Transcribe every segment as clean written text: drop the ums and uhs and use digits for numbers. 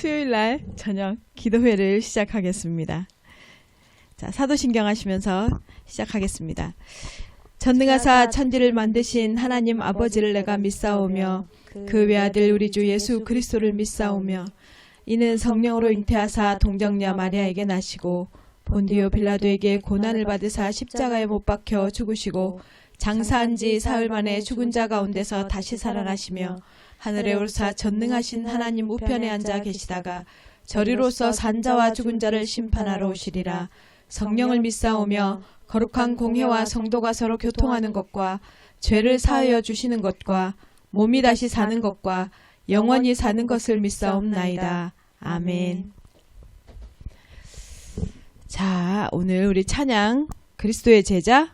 수요일날 저녁 기도회를 시작하겠습니다. 자, 사도신경 하시면서 시작하겠습니다. 전능하사 천지를 만드신 하나님 아버지를 내가 믿사오며 그 외아들 우리 주 예수 그리스도를 믿사오며 이는 성령으로 잉태하사 동정녀 마리아에게 나시고 본디오 빌라도에게 고난을 받으사 십자가에 못 박혀 죽으시고 장사한 지 사흘 만에 죽은 자 가운데서 다시 살아나시며 하늘에 오르사 전능하신 하나님 우편에 앉아 계시다가 저리로서 산 자와 죽은 자를 심판하러 오시리라. 성령을 믿사오며 거룩한 공회와 성도가 서로 교통하는 것과 죄를 사하여 주시는 것과 몸이 다시 사는 것과 영원히 사는 것을 믿사옵나이다. 아멘. 자, 오늘 우리 찬양 그리스도의 제자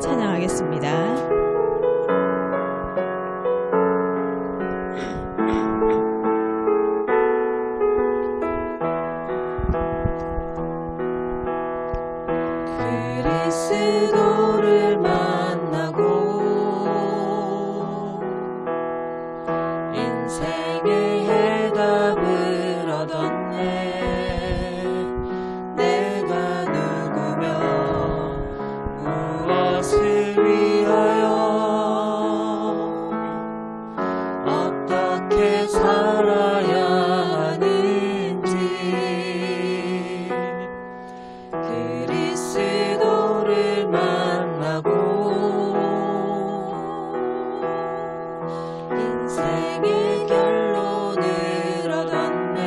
찬양하겠습니다. 그리스도를 만나고 인생의 해답을 얻었네. 내가 누구며 무엇을 위하여 어떻게 살아야 하는지 그리스도를 만나고 인생의 결론을 얻었네.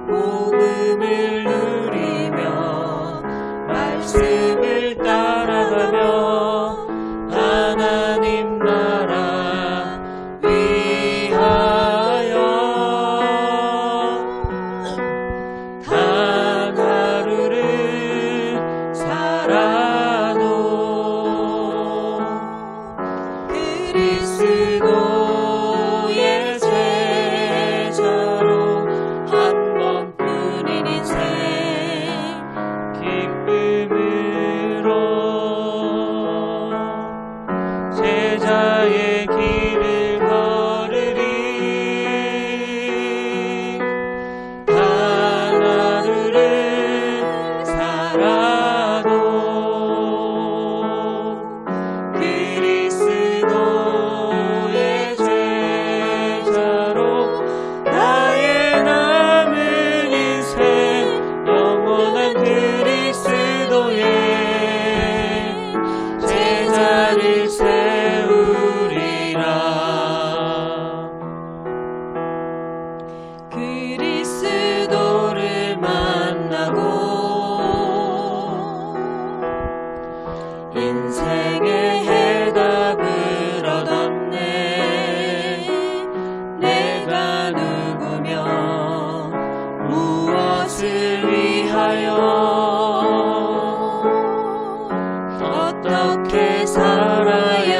복음을 누리며 말씀을 따라가며 하나님 나라 위하여 단 하루를 살아도 그리스도의 제자로 한 번뿐인 인생 기쁨으로 제자의 길을 걸으리. 단 하루를 살아도 그리스도의 제자로 나의 남은 인생 영원한 그리스도의 제자를 세우리라. 그리스도를 만나고 인생의 해답을 얻었네. 내가 누구며 무엇을 위하여 어떻게 살아야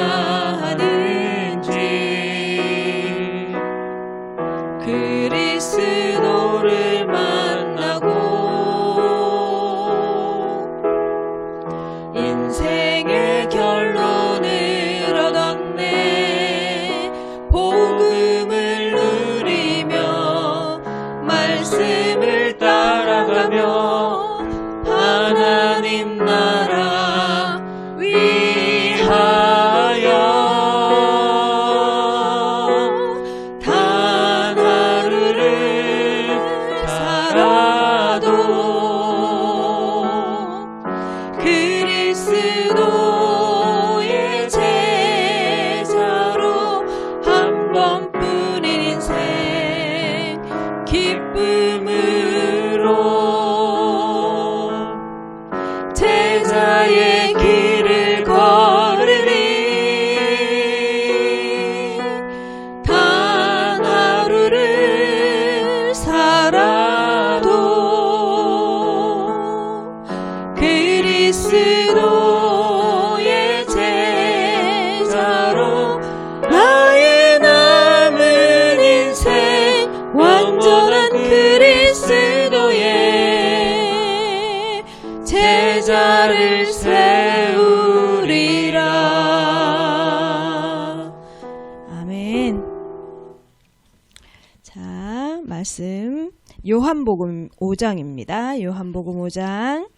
말씀 요한복음 5장입니다. 요한복음 5장.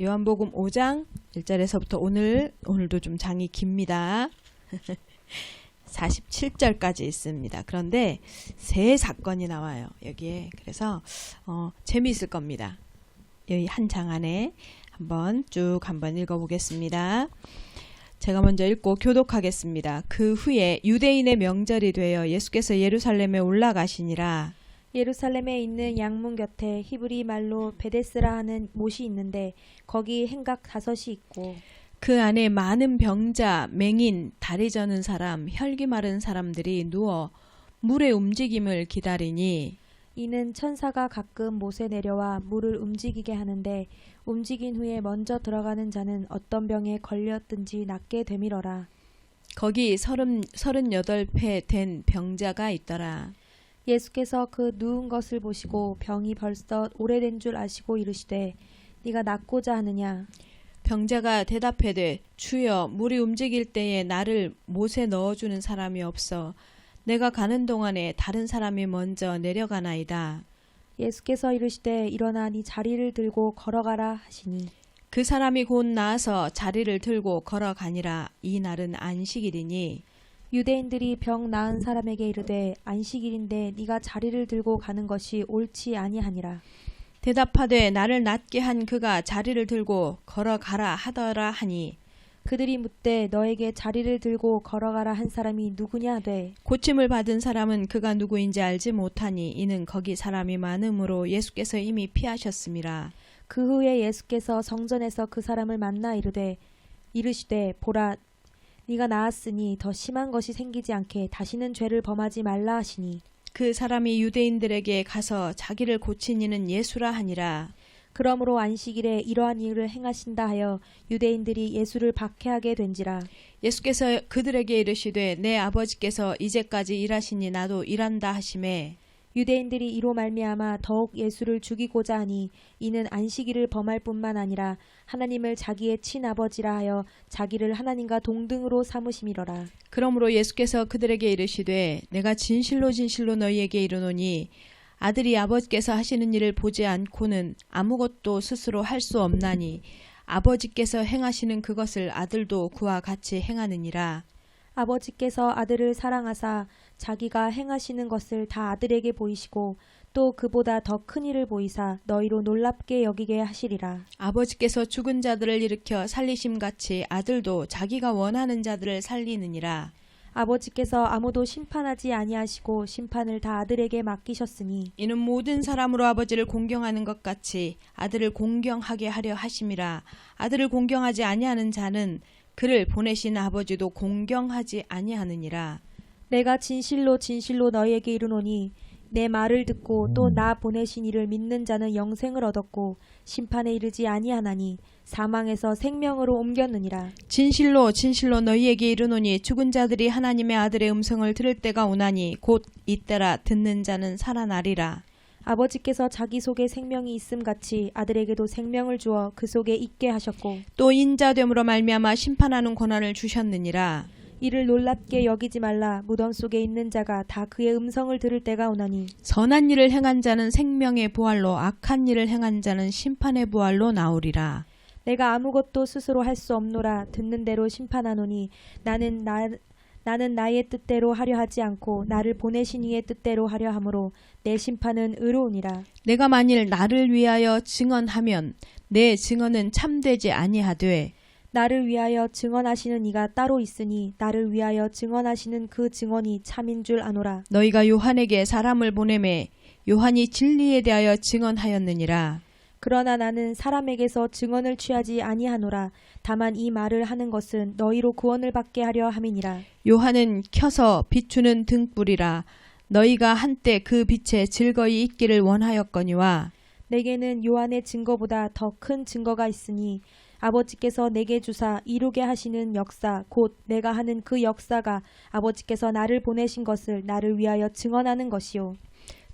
요한복음 5장 1절에서부터 오늘도 좀 장이 깁니다. 47절까지 있습니다. 그런데 세 사건이 나와요. 여기에. 그래서 재미있을 겁니다. 여기 한 장 안에 한번 읽어보겠습니다. 제가 먼저 읽고 교독하겠습니다. 그 후에 유대인의 명절이 되어 예수께서 예루살렘에 올라가시니라. 예루살렘에 있는 양문 곁에 히브리 말로 베데스라 하는 못이 있는데 거기 행각 5이 있고 그 안에 많은 병자, 맹인, 다리 저는 사람, 혈기 마른 사람들이 누워 물의 움직임을 기다리니 이는 천사가 가끔 못에 내려와 물을 움직이게 하는데 움직인 후에 먼저 들어가는 자는 어떤 병에 걸렸든지 낫게 되밀어라. 거기 38배 된 병자가 있더라. 예수께서 그 누운 것을 보시고 병이 벌써 오래된 줄 아시고 이르시되 네가 낫고자 하느냐. 병자가 대답하되 주여 물이 움직일 때에 나를 못에 넣어주는 사람이 없어 내가 가는 동안에 다른 사람이 먼저 내려가나이다. 예수께서 이르시되 일어나 네 자리를 들고 걸어가라 하시니 그 사람이 곧 나아서 자리를 들고 걸어가니라. 이 날은 안식일이니 유대인들이 병 나은 사람에게 이르되 안식일인데 네가 자리를 들고 가는 것이 옳지 아니하니라. 대답하되 나를 낫게 한 그가 자리를 들고 걸어가라 하더라 하니 그들이 묻되 너에게 자리를 들고 걸어가라 한 사람이 누구냐 하되 고침을 받은 사람은 그가 누구인지 알지 못하니 이는 거기 사람이 많음으로 예수께서 이미 피하셨음이라. 그 후에 예수께서 성전에서 그 사람을 만나 이르시되 보라 네가 나았으니 더 심한 것이 생기지 않게 다시는 죄를 범하지 말라 하시니 그 사람이 유대인들에게 가서 자기를 고친 이는 예수라 하니라. 그러므로 안식일에 이러한 일을 행하신다 하여 유대인들이 예수를 박해하게 된지라. 예수께서 그들에게 이르시되 내 아버지께서 이제까지 일하시니 나도 일한다 하시매 유대인들이 이로 말미암아 더욱 예수를 죽이고자 하니 이는 안식일을 범할 뿐만 아니라 하나님을 자기의 친아버지라 하여 자기를 하나님과 동등으로 삼으심이로라. 그러므로 예수께서 그들에게 이르시되 내가 진실로 진실로 너희에게 이르노니 아들이 아버지께서 하시는 일을 보지 않고는 아무것도 스스로 할 수 없나니 아버지께서 행하시는 그것을 아들도 그와 같이 행하느니라. 아버지께서 아들을 사랑하사 자기가 행하시는 것을 다 아들에게 보이시고 또 그보다 더 큰 일을 보이사 너희로 놀랍게 여기게 하시리라. 아버지께서 죽은 자들을 일으켜 살리심같이 아들도 자기가 원하는 자들을 살리느니라. 아버지께서 아무도 심판하지 아니하시고 심판을 다 아들에게 맡기셨으니 이는 모든 사람으로 아버지를 공경하는 것 같이 아들을 공경하게 하려 하심이라. 아들을 공경하지 아니하는 자는 그를 보내신 아버지도 공경하지 아니하느니라. 내가 진실로 진실로 너희에게 이르노니 내 말을 듣고 또 나 보내신 이를 믿는 자는 영생을 얻었고 심판에 이르지 아니하나니 사망에서 생명으로 옮겼느니라. 진실로 진실로 너희에게 이르노니 죽은 자들이 하나님의 아들의 음성을 들을 때가 오나니 곧 이때라. 듣는 자는 살아나리라. 아버지께서 자기 속에 생명이 있음같이 아들에게도 생명을 주어 그 속에 있게 하셨고 또 인자됨으로 말미암아 심판하는 권한을 주셨느니라. 이를 놀랍게 여기지 말라. 무덤 속에 있는 자가 다 그의 음성을 들을 때가 오나니 선한 일을 행한 자는 생명의 부활로 악한 일을 행한 자는 심판의 부활로 나오리라. 내가 아무것도 스스로 할 수 없노라. 듣는 대로 심판하노니 나는 나의 뜻대로 하려 하지 않고 나를 보내신 이의 뜻대로 하려 함으로 내 심판은 의로우니라. 내가 만일 나를 위하여 증언하면 내 증언은 참되지 아니하되 나를 위하여 증언하시는 이가 따로 있으니 나를 위하여 증언하시는 그 증언이 참인 줄 아노라. 너희가 요한에게 사람을 보내매 요한이 진리에 대하여 증언하였느니라. 그러나 나는 사람에게서 증언을 취하지 아니하노라. 다만 이 말을 하는 것은 너희로 구원을 받게 하려 함이니라. 요한은 켜서 비추는 등불이라. 너희가 한때 그 빛에 즐거이 있기를 원하였거니와 내게는 요한의 증거보다 더 큰 증거가 있으니 아버지께서 내게 주사 이루게 하시는 역사 곧 내가 하는 그 역사가 아버지께서 나를 보내신 것을 나를 위하여 증언하는 것이요.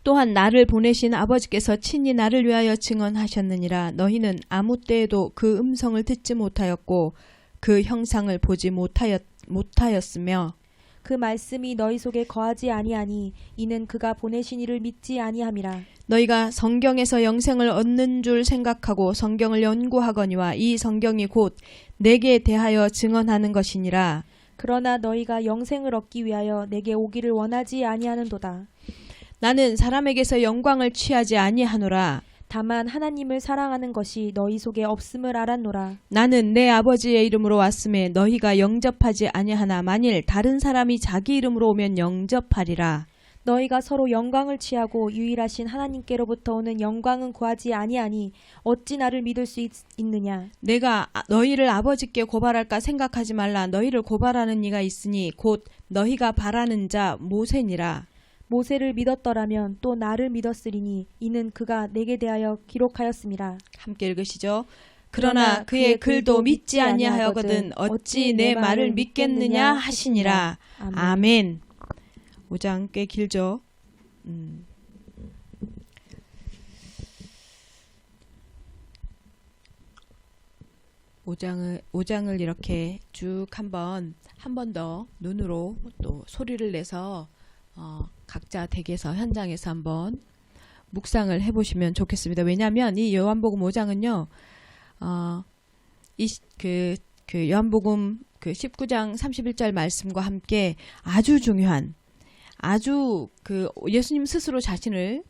또한 나를 보내신 아버지께서 친히 나를 위하여 증언하셨느니라. 너희는 아무 때에도 그 음성을 듣지 못하였고 그 형상을 보지 못하였으며 그 말씀이 너희 속에 거하지 아니하니 이는 그가 보내신 이를 믿지 아니함이라. 너희가 성경에서 영생을 얻는 줄 생각하고 성경을 연구하거니와 이 성경이 곧 내게 대하여 증언하는 것이니라. 그러나 너희가 영생을 얻기 위하여 내게 오기를 원하지 아니하는도다. 나는 사람에게서 영광을 취하지 아니하노라. 다만 하나님을 사랑하는 것이 너희 속에 없음을 알았노라. 나는 내 아버지의 이름으로 왔음에 너희가 영접하지 아니하나 만일 다른 사람이 자기 이름으로 오면 영접하리라. 너희가 서로 영광을 취하고 유일하신 하나님께로부터 오는 영광은 구하지 아니하니 어찌 나를 믿을 수 있느냐. 내가 너희를 아버지께 고발할까 생각하지 말라. 너희를 고발하는 이가 있으니 곧 너희가 바라는 자 모세니라. 모세를 믿었더라면 또 나를 믿었으리니 이는 그가 내게 대하여 기록하였음이라. 함께 읽으시죠. 그러나 그의 글도 믿지 아니하거든 어찌 내 말을 믿겠느냐 하시니라. 아멘. 5장 꽤 길죠. 5장을 이렇게 쭉 한 번 더 눈으로 또 소리를 내서 각자 댁에서 현장에서 한번 묵상을 해보시면 좋겠습니다. 왜냐하면 이 요한복음 5장은요, 요한복음 19장 31절 말씀과 함께 아주 중요한, 아주 예수님 스스로 자신을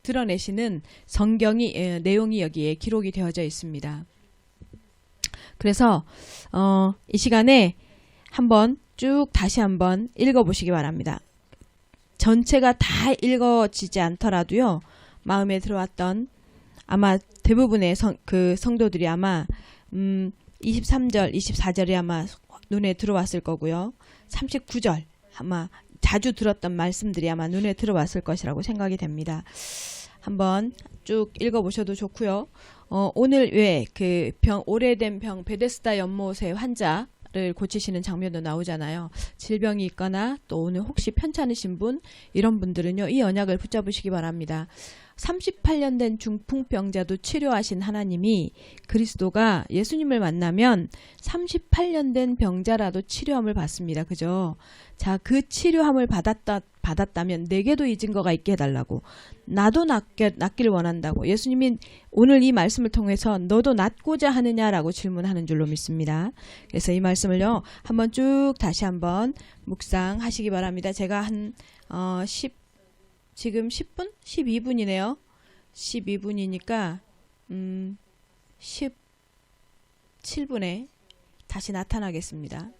드러내시는 성경이 내용이 여기에 기록이 되어져 있습니다. 그래서 이 시간에 한번 쭉 다시 한번 읽어보시기 바랍니다. 전체가 다 읽어지지 않더라도요, 마음에 들어왔던 아마 대부분의 성도들이 아마 23절, 24절이 아마 눈에 들어왔을 거고요. 39절 아마 자주 들었던 말씀들이 아마 눈에 들어왔을 것이라고 생각이 됩니다. 한번 쭉 읽어보셔도 좋고요. 오늘 왜 오래된 병 베데스다 연못의 환자를 고치시는 장면도 나오잖아요. 질병이 있거나 또 오늘 혹시 편찮으신 분, 이런 분들은요, 이 언약을 붙잡으시기 바랍니다. 38년 된 중풍병자도 치료하신 하나님이, 그리스도가 예수님을 만나면 38년 된 병자라도 치료함을 받습니다. 그죠? 자, 그 치료함을 받았다면 내게도 이 증거가 있게 해달라고, 나도 낫기를 원한다고 예수님이 오늘 이 말씀을 통해서 너도 낫고자 하느냐라고 질문하는 줄로 믿습니다. 그래서 이 말씀을요, 한번 쭉 다시 한번 묵상하시기 바랍니다. 제가 한 지금 10분? 12분이네요. 12분이니까 17분에 다시 나타나겠습니다.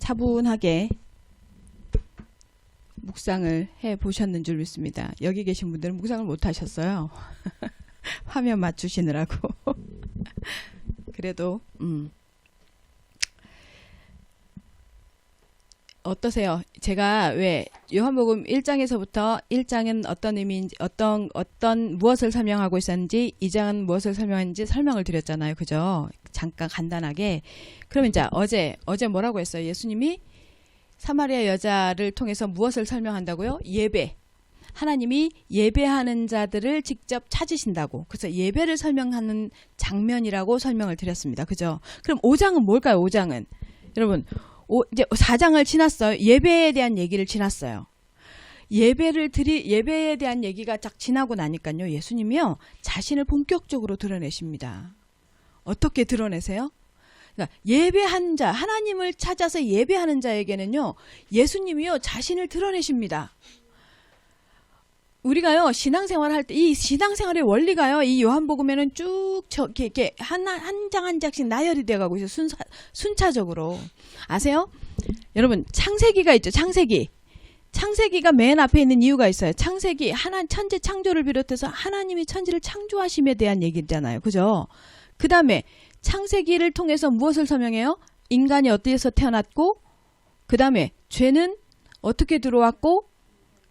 차분하게 묵상을 해 보셨는 줄 믿습니다. 여기 계신 분들은 묵상을 못 하셨어요. 화면 맞추시느라고. 그래도 어떠세요? 제가 왜 요한복음 1장에서부터 1장은 어떤 의미인지 어떤 무엇을 설명하고 있었는지 2장은 무엇을 설명했는지 설명을 드렸잖아요. 그죠? 잠깐 간단하게. 그럼 이제 어제 뭐라고 했어요? 예수님이 사마리아 여자를 통해서 무엇을 설명한다고요? 예배. 하나님이 예배하는 자들을 직접 찾으신다고. 그래서 예배를 설명하는 장면이라고 설명을 드렸습니다. 그죠? 그럼 5장은 뭘까요? 5장은. 여러분, 이제 4장을 지났어요. 예배에 대한 얘기를 지났어요. 예배에 대한 얘기가 딱 지나고 나니까요. 예수님이요. 자신을 본격적으로 드러내십니다. 어떻게 드러내세요? 그러니까 예배한 자, 하나님을 찾아서 예배하는 자에게는요. 예수님이요. 자신을 드러내십니다. 우리가요. 신앙생활 할 때 이 신앙생활의 원리가요. 이 요한복음에는 쭉 이렇게 한 장 한 장씩 나열이 되어 가고 있어요. 순차적으로. 아세요? 여러분, 창세기가 있죠. 창세기가 맨 앞에 있는 이유가 있어요. 창세기, 천지 창조를 비롯해서 하나님이 천지를 창조하심에 대한 얘기잖아요. 그죠? 그 다음에 창세기를 통해서 무엇을 설명해요? 인간이 어디에서 태어났고, 그 다음에 죄는 어떻게 들어왔고,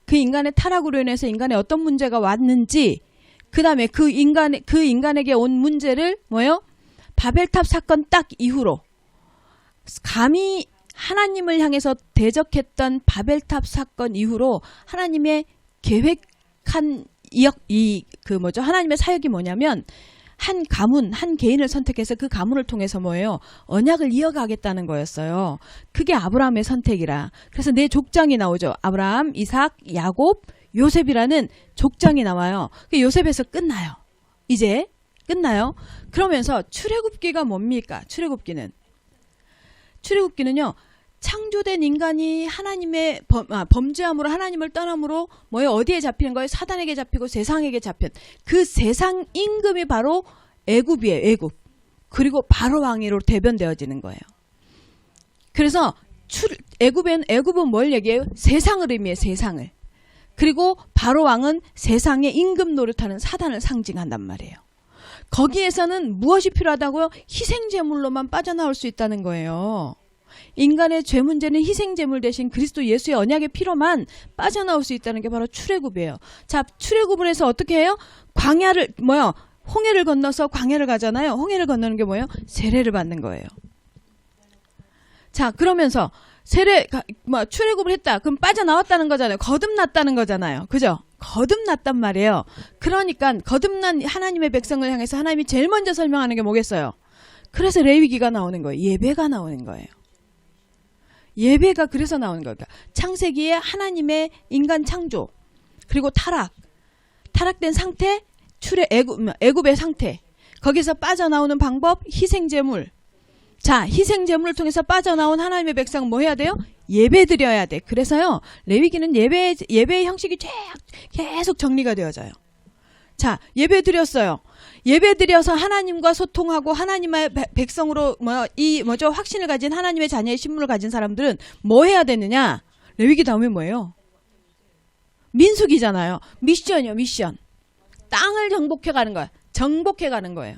그 인간의 타락으로 인해서 인간에 어떤 문제가 왔는지, 그 다음에 그 인간에게 온 문제를 뭐예요? 바벨탑 사건 딱 이후로 감히 하나님을 향해서 대적했던 바벨탑 사건 이후로 하나님의 계획한 하나님의 사역이 뭐냐면 한 가문, 한 개인을 선택해서 그 가문을 통해서 뭐예요? 언약을 이어가겠다는 거였어요. 그게 아브라함의 선택이라. 그래서 네 족장이 나오죠. 아브라함, 이삭, 야곱, 요셉이라는 족장이 나와요. 요셉에서 끝나요. 이제 끝나요. 그러면서 출애굽기가 뭡니까? 출애굽기는요. 창조된 인간이 하나님의 범죄함으로 하나님을 떠남으로 뭐예요? 어디에 잡히는 거예요? 사단에게 잡히고 세상에게 잡힌 그 세상 임금이 바로 애굽이에요. 애굽. 그리고 바로 왕위로 대변되어지는 거예요. 그래서 애굽은 뭘 얘기해요? 세상을 의미해요. 세상을. 그리고 바로 왕은 세상의 임금 노릇하는 사단을 상징한단 말이에요. 거기에서는 무엇이 필요하다고요? 희생제물로만 빠져나올 수 있다는 거예요. 인간의 죄 문제는 희생제물 대신 그리스도 예수의 언약의 피로만 빠져나올 수 있다는 게 바로 출애굽이에요. 자, 출애굽을 해서 어떻게 해요? 홍해를 건너서 광야를 가잖아요. 홍해를 건너는 게 뭐예요? 세례를 받는 거예요. 자, 그러면서 출애굽을 했다. 그럼 빠져나왔다는 거잖아요. 거듭났다는 거잖아요. 그죠? 거듭났단 말이에요. 그러니까 거듭난 하나님의 백성을 향해서 하나님이 제일 먼저 설명하는 게 뭐겠어요? 그래서 레위기가 나오는 거예요. 예배가 나오는 거예요. 예배가 그래서 나오는 거예요. 창세기에 하나님의 인간 창조, 그리고 타락된 상태, 애굽의 상태, 거기서 빠져나오는 방법, 희생제물. 자, 희생제물을 통해서 빠져나온 하나님의 백성은 뭐 해야 돼요? 예배 드려야 돼. 그래서요, 레위기는 예배의 형식이 계속 정리가 되어져요. 자, 예배 드렸어요. 예배 드려서 하나님과 소통하고 하나님의 백성으로 확신을 가진 하나님의 자녀의 신분을 가진 사람들은 뭐 해야 되느냐? 레위기 다음에 뭐예요? 민수기잖아요. 미션이요, 미션. 땅을 정복해 가는 거야. 정복해 가는 거예요.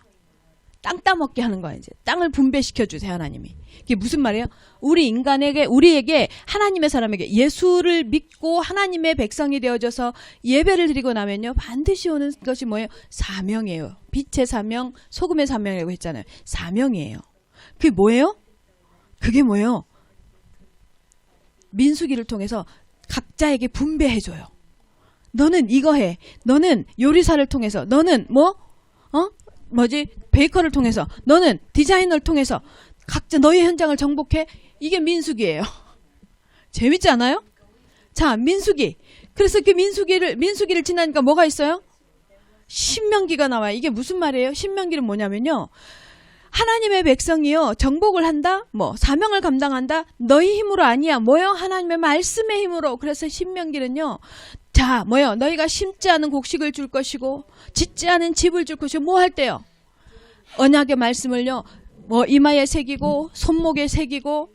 땅 따먹게 하는 거야, 이제. 땅을 분배시켜 주세요, 하나님이. 이게 무슨 말이에요? 우리에게, 하나님의 사람에게 예수를 믿고 하나님의 백성이 되어져서 예배를 드리고 나면요, 반드시 오는 것이 뭐예요? 사명이에요. 빛의 사명, 소금의 사명이라고 했잖아요. 사명이에요. 그게 뭐예요? 그게 뭐예요? 민수기를 통해서 각자에게 분배해줘요. 너는 이거 해. 너는 요리사를 통해서. 너는 베이커를 통해서, 너는 디자이너를 통해서 각자 너의 현장을 정복해. 이게 민수기예요. 재밌지 않아요? 자, 민수기. 그래서 그 민수기를 지나니까 뭐가 있어요? 신명기가 나와요. 이게 무슨 말이에요? 신명기는 뭐냐면요, 하나님의 백성이요, 정복을 한다, 사명을 감당한다, 너희 힘으로 아니야. 뭐요? 하나님의 말씀의 힘으로. 그래서 신명기는요, 자, 너희가 심지 않은 곡식을 줄 것이고 짓지 않은 집을 줄 것이고, 뭐 할 때요? 언약의 말씀을요, 이마에 새기고 손목에 새기고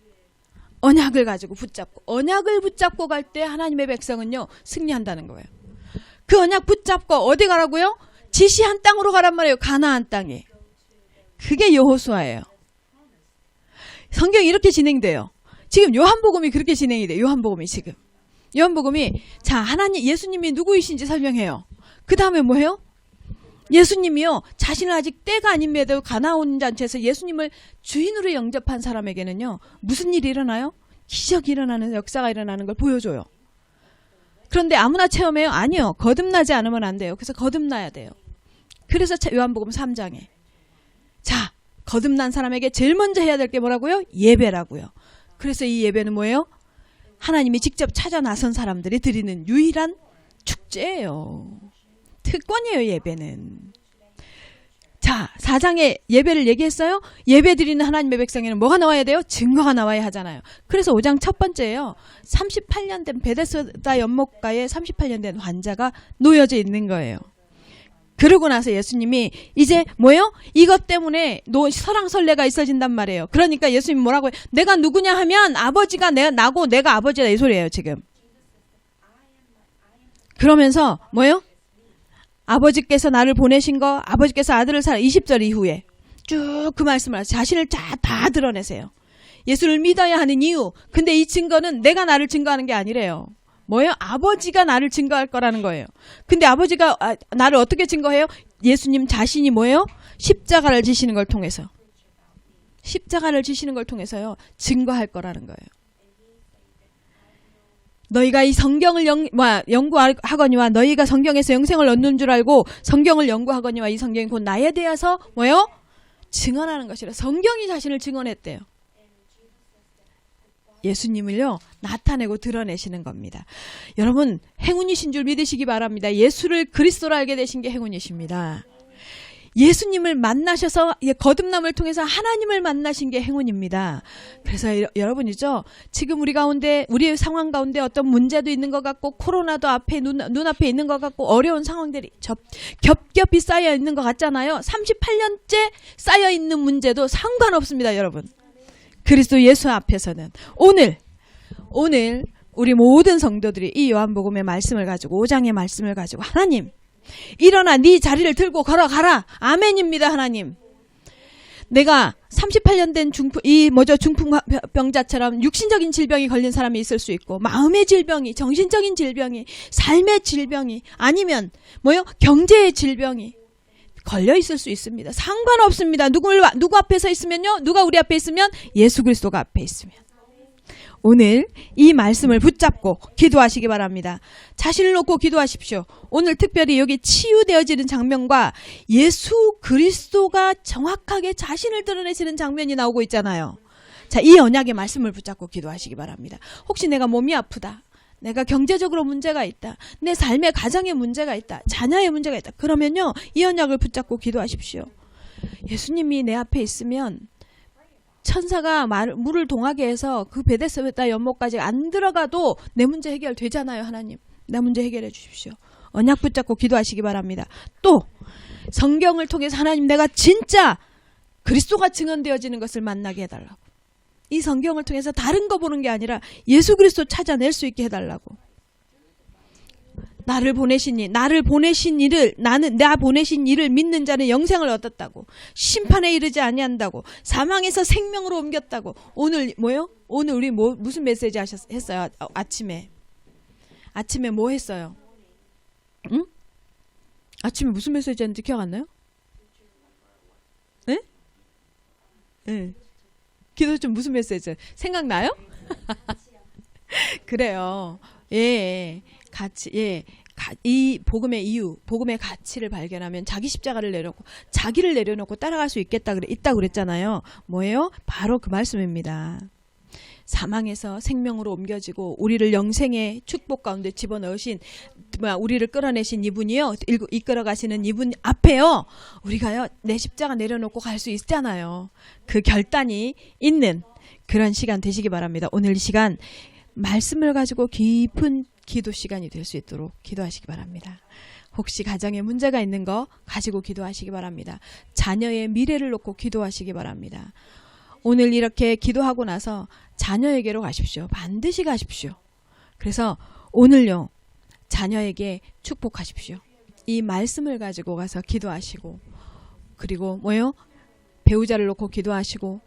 언약을 가지고 붙잡고 언약을 붙잡고 갈 때 하나님의 백성은요 승리한다는 거예요. 그 언약 붙잡고 어디 가라고요? 지시한 땅으로 가란 말이에요. 가나안 땅에. 그게 여호수아예요. 성경이 이렇게 진행돼요. 지금 요한복음이 그렇게 진행이 돼요. 요한복음이 지금. 요한복음이 자 하나님 예수님이 누구이신지 설명해요. 그 다음에 뭐해요? 예수님이요 자신은 아직 때가 아님에도 가나온 잔치에서 예수님을 주인으로 영접한 사람에게는요 무슨 일이 일어나요? 기적이 일어나는 역사가 일어나는 걸 보여줘요. 그런데 아무나 체험해요? 아니요. 거듭나지 않으면 안 돼요. 그래서 거듭나야 돼요. 그래서 요한복음 3장에 자 거듭난 사람에게 제일 먼저 해야 될 게 뭐라고요? 예배라고요. 그래서 이 예배는 뭐예요? 하나님이 직접 찾아 나선 사람들이 드리는 유일한 축제예요. 특권이에요, 예배는. 자, 4장에 예배를 얘기했어요. 예배 드리는 하나님의 백성에는 뭐가 나와야 돼요? 증거가 나와야 하잖아요. 그래서 5장 첫 번째예요. 38년 된 베데스다 연못가에 38년 된 환자가 놓여져 있는 거예요. 그러고 나서 예수님이 이제 뭐예요? 이것 때문에 설왕설래가 있어진단 말이에요. 그러니까 예수님이 뭐라고 해요? 내가 누구냐 하면 아버지가 나고 내가 아버지다 이 소리예요, 지금. 그러면서 뭐예요? 아버지께서 나를 보내신 거, 아버지께서 아들을 20절 이후에 쭉 그 말씀을 하세요. 자신을 다 드러내세요. 예수를 믿어야 하는 이유. 근데 이 증거는 내가 나를 증거하는 게 아니래요. 뭐예요? 아버지가 나를 증거할 거라는 거예요. 근데 아버지가 나를 어떻게 증거해요? 예수님 자신이 뭐예요? 십자가를 지시는 걸 통해서. 십자가를 지시는 걸 통해서요. 증거할 거라는 거예요. 너희가 이 성경을 연구하거니와 너희가 성경에서 영생을 얻는 줄 알고 성경을 연구하거니와 이 성경이 곧 나에 대해서 뭐예요? 증언하는 것이라. 성경이 자신을 증언했대요. 예수님을요 나타내고 드러내시는 겁니다. 여러분 행운이신 줄 믿으시기 바랍니다. 예수를 그리스도로 알게 되신 게 행운이십니다. 예수님을 만나셔서 거듭남을 통해서 하나님을 만나신 게 행운입니다. 그래서 여러분이죠. 지금 우리의 상황 가운데 어떤 문제도 있는 것 같고 코로나도 앞에 눈앞에 있는 것 같고 어려운 상황들이 겹겹이 쌓여 있는 것 같잖아요. 38년째 쌓여 있는 문제도 상관없습니다, 여러분. 그리스도 예수 앞에서는 오늘 우리 모든 성도들이 이 요한복음의 말씀을 가지고 5장의 말씀을 가지고 하나님 일어나 네 자리를 들고 걸어가라. 아멘입니다. 하나님. 내가 38년 된 중풍병자처럼 육신적인 질병이 걸린 사람이 있을 수 있고 마음의 질병이 정신적인 질병이 삶의 질병이 아니면 경제의 질병이 걸려 있을 수 있습니다. 상관없습니다. 누구 앞에 서 있으면요. 누가 우리 앞에 있으면 예수 그리스도가 앞에 있으면. 오늘 이 말씀을 붙잡고 기도하시기 바랍니다. 자신을 놓고 기도하십시오. 오늘 특별히 여기 치유되어지는 장면과 예수 그리스도가 정확하게 자신을 드러내시는 장면이 나오고 있잖아요. 자, 이 언약의 말씀을 붙잡고 기도하시기 바랍니다. 혹시 내가 몸이 아프다. 내가 경제적으로 문제가 있다. 내 삶의 가정에 문제가 있다. 자녀의 문제가 있다. 그러면요. 이 언약을 붙잡고 기도하십시오. 예수님이 내 앞에 있으면 천사가 물을 동하게 해서 그 베데스다 연못까지 안 들어가도 내 문제 해결되잖아요. 하나님. 내 문제 해결해 주십시오. 언약 붙잡고 기도하시기 바랍니다. 또 성경을 통해서 하나님 내가 진짜 그리스도가 증언되어지는 것을 만나게 해달라고. 이 성경을 통해서 다른 거 보는 게 아니라 예수 그리스도 찾아낼 수 있게 해달라고. 나 보내신 이를 믿는 자는 영생을 얻었다고. 심판에 이르지 아니한다고. 사망에서 생명으로 옮겼다고. 오늘 오늘 우리 무슨 메시지 했어요? 아침에 뭐 했어요? 응? 아침에 무슨 메시지 했는지 기억 안 나요? 네? 네. 기도 좀 무슨 메시지 생각나요? 그래요. 예. 이 복음의 이유, 복음의 가치를 발견하면 자기 십자가를 자기를 내려놓고 따라갈 수 있다고 그랬잖아요. 뭐예요? 바로 그 말씀입니다. 사망에서 생명으로 옮겨지고 우리를 영생의 축복 가운데 집어넣으신 우리를 끌어내신 이분이요. 이끌어 가시는 이분 앞에요. 우리가요. 내 십자가 내려놓고 갈 수 있잖아요. 그 결단이 있는 그런 시간 되시기 바랍니다. 오늘 이 시간 말씀을 가지고 깊은 기도 시간이 될 수 있도록 기도하시기 바랍니다. 혹시 가정에 문제가 있는 거 가지고 기도하시기 바랍니다. 자녀의 미래를 놓고 기도하시기 바랍니다. 오늘 이렇게 기도하고 나서 자녀에게로 가십시오. 반드시 가십시오. 그래서 오늘요, 자녀에게 축복하십시오. 이 말씀을 가지고 가서 기도하시고, 그리고 뭐요? 배우자를 놓고 기도하시고,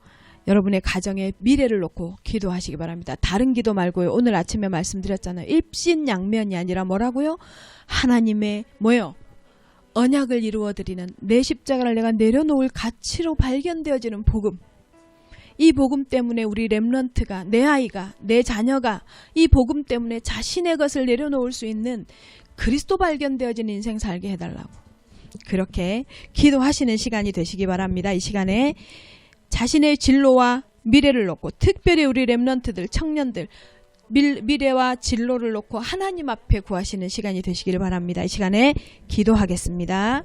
여러분의 가정의 미래를 놓고 기도하시기 바랍니다. 다른 기도 말고요. 오늘 아침에 말씀드렸잖아요. 일신양면이 아니라 뭐라고요? 하나님의 뭐요? 언약을 이루어드리는 내 십자가를 내가 내려놓을 가치로 발견되어지는 복음. 이 복음 때문에 우리 렘넌트가, 내 아이가, 내 자녀가 이 복음 때문에 자신의 것을 내려놓을 수 있는 그리스도 발견되어진 인생 살게 해달라고. 그렇게 기도하시는 시간이 되시기 바랍니다. 이 시간에 자신의 진로와 미래를 놓고, 특별히 우리 렘넌트들, 청년들, 미래와 진로를 놓고 하나님 앞에 구하시는 시간이 되시기를 바랍니다. 이 시간에 기도하겠습니다.